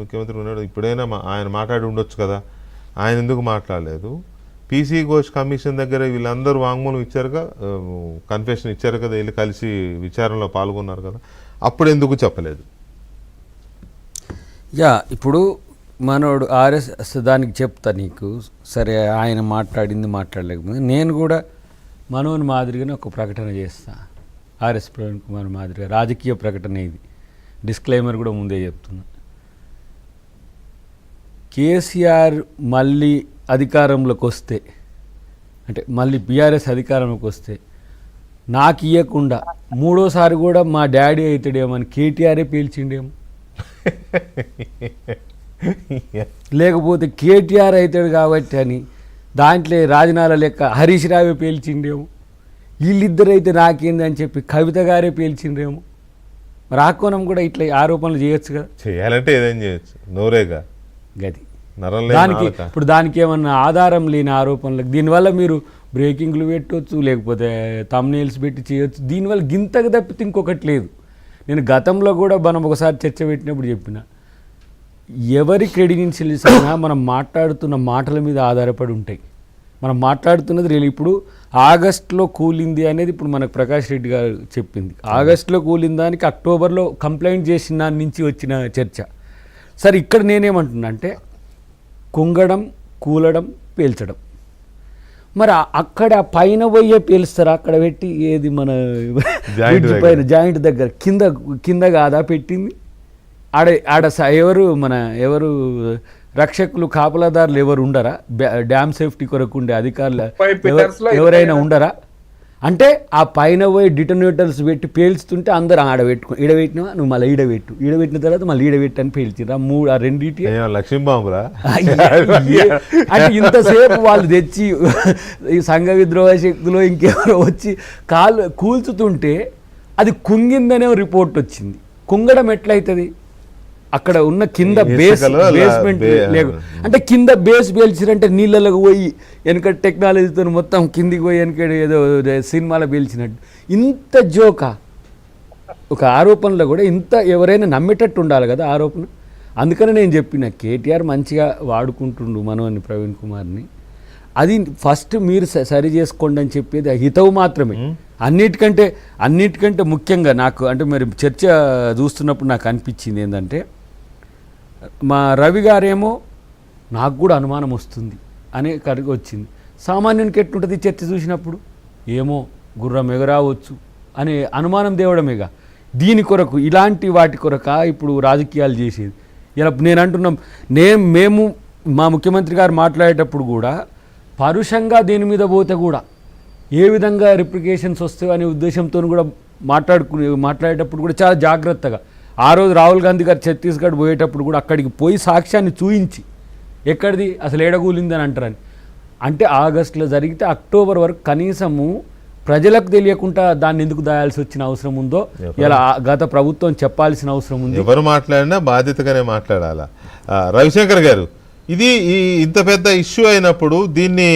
ముఖ్యమంత్రి ఉన్నాడు, ఇప్పుడైనా ఆయన మాట్లాడి ఉండొచ్చు కదా, ఆయన ఎందుకు మాట్లాడలేదు? పీసీ ఘోష్ కమిషన్ దగ్గర వీళ్ళందరూ వాంగ్మూలం ఇచ్చారుగా, కన్ఫెషన్ ఇచ్చారు కదా, వీళ్ళు కలిసి విచారణలో పాల్గొన్నారు కదా, అప్పుడు ఎందుకు చెప్పలేదు? ఇప్పుడు మనోడు ఆర్ఎస్ దానికి చెప్తా నీకు, సరే ఆయన మాట్లాడింది మాట్లాడలేకపోతే నేను కూడా మనోని మాదిరిగానే ఒక ప్రకటన చేస్తా, ఆర్ఎస్ ప్రవీణ్ కుమార్ మాదిరిగా రాజకీయ ప్రకటన. ఇది డిస్క్లైమర్ కూడా ముందే చెప్తున్నా. కేసీఆర్ మళ్ళీ అధికారంలోకి వస్తే, అంటే మళ్ళీ బీఆర్ఎస్ అధికారంలోకి వస్తే నాకు ఇవ్వకుండా మూడోసారి కూడా మా డాడీ అవుతాడేమని కేటీఆరే పీల్చిండేమో, లేకపోతే కేటీఆర్ అవుతాడు కాబట్టి అని దాంట్లో రాజనాల లెక్క హరీష్ రావే పేల్చిండేమో, వీళ్ళిద్దరైతే నాకేందని చెప్పి కవిత గారే పేల్చిండేమో. రాకోనం కూడా ఇట్లా ఆరోపణలు చేయొచ్చు కదా, చేయాలంటే ఏదైనా చేయొచ్చు, నోరేగా గది. దానికి ఇప్పుడు దానికి ఏమన్నా ఆధారం లేని ఆరోపణలకు దీనివల్ల మీరు బ్రేకింగ్లు పెట్టవచ్చు, లేకపోతే థంబ్నెయిల్స్ పెట్టి చేయొచ్చు. దీనివల్ల గింతకు తప్పితే ఇంకొకటి లేదు. నేను గతంలో కూడా మనం ఒకసారి చర్చ పెట్టినప్పుడు చెప్పిన, ఎవరి క్రెడెన్షియల్స్ అయినా మనం మాట్లాడుతున్న మాటల మీద ఆధారపడి ఉంటాయి. మనం మాట్లాడుతున్నది రియల్. ఇప్పుడు ఆగస్టులో కూలింది అనేది ఇప్పుడు మనకు ప్రకాష్ రెడ్డి గారు చెప్పింది. ఆగస్టులో కూలిన దానికి అక్టోబర్లో కంప్లైంట్ చేసిన దాని నుంచి వచ్చిన చర్చ. సరే, ఇక్కడ నేనేమంటున్నా అంటే కుంగడం, కూలడం, పేల్చడం. మరి అక్కడ పైన పోయే పేలుస్తారా? అక్కడ పెట్టి ఏది మన పైన జాయింట్ దగ్గర కింద కాదా పెట్టింది? ఆడ ఎవరు రక్షకులు, కాపలాదారులు ఎవరు ఉండరా? డ్యామ్ సేఫ్టీ కొరకు ఉండే అధికారులు ఎవరైనా ఉండరా? అంటే ఆ పైన పోయి డిటోనేటర్స్ పెట్టి పేల్చుతుంటే అందరూ ఈడబెట్టినవా నువ్వు మళ్ళీ ఈడబెట్టిన తర్వాత మళ్ళీ ఈడబెట్టి అని పేల్చిరా. ఆ రెండింటి లక్ష్మీబాబురా అంటే ఇంతసేపు వాళ్ళు తెచ్చి ఈ సంఘ విద్రోహ శక్తులు ఇంకెవరో వచ్చి కూల్చుతుంటే అది కుంగిందనే రిపోర్ట్ వచ్చింది. కుంగడం ఎట్లయితుంది? అక్కడ ఉన్న కింద బేస్మెంట్ లేదు, అంటే కింద బేస్ పేల్చిరంటే నీళ్ళలోకి పోయి వెనక టెక్నాలజీతో మొత్తం కిందికి పోయి వెనక ఏదో సినిమాలో పేల్చినట్టు. ఇంత జోకా ఒక ఆరోపణలో కూడా ఇంత ఎవరైనా నమ్మేటట్టు ఉండాలి కదా ఆరోపణ. అందుకని నేను చెప్పిన కేటీఆర్ మంచిగా వాడుకుంటుండు మనోని ప్రవీణ్ కుమార్ని. అది ఫస్ట్ మీరు సరి చేసుకోండి అని చెప్పేది హితవు మాత్రమే. అన్నిటికంటే ముఖ్యంగా నాకు అంటే మరి చర్చ చూస్తున్నప్పుడు నాకు అనిపించింది ఏంటంటే, మా రవి గారేమో నాకు కూడా అనుమానం వస్తుంది అనే కడిగి వచ్చింది. సామాన్యునికి ఎట్లుంటుంది చర్చ చూసినప్పుడు? ఏమో గుర్రం ఎగరావచ్చు అనే అనుమానం తేవడమేగా. దీని కొరకు ఇలాంటి వాటి కొరక ఇప్పుడు రాజకీయాలు చేసేది. ఇలా నేను అంటున్నాం, మేము మా ముఖ్యమంత్రి గారు మాట్లాడేటప్పుడు కూడా పరుషంగా దీని మీద పోతే కూడా ఏ విధంగా రిప్లికేషన్స్ వస్తాయో అనే ఉద్దేశంతో కూడా మాట్లాడేటప్పుడు కూడా చాలా జాగ్రత్తగా. ఆ రోజు రాహుల్ గాంధీ గారు ఛత్తీస్గఢ్ పోయేటప్పుడు కూడా అక్కడికి పోయి సాక్ష్యాన్ని చూయించి ఎక్కడిది అసలు ఏడగూలిందని అంటారని. అంటే ఆగస్టులో జరిగితే అక్టోబర్ వరకు కనీసము ప్రజలకు తెలియకుండా దాన్ని ఎందుకు దాయాల్సి వచ్చిన అవసరం ఉందో ఇలా గత ప్రభుత్వం చెప్పాల్సిన అవసరం ఉంది. ఎవరు మాట్లాడినా బాధ్యతగానే మాట్లాడాలా. రవిశంకర్ గారు, ఇది ఇంత పెద్ద ఇష్యూ అయినప్పుడు దీన్ని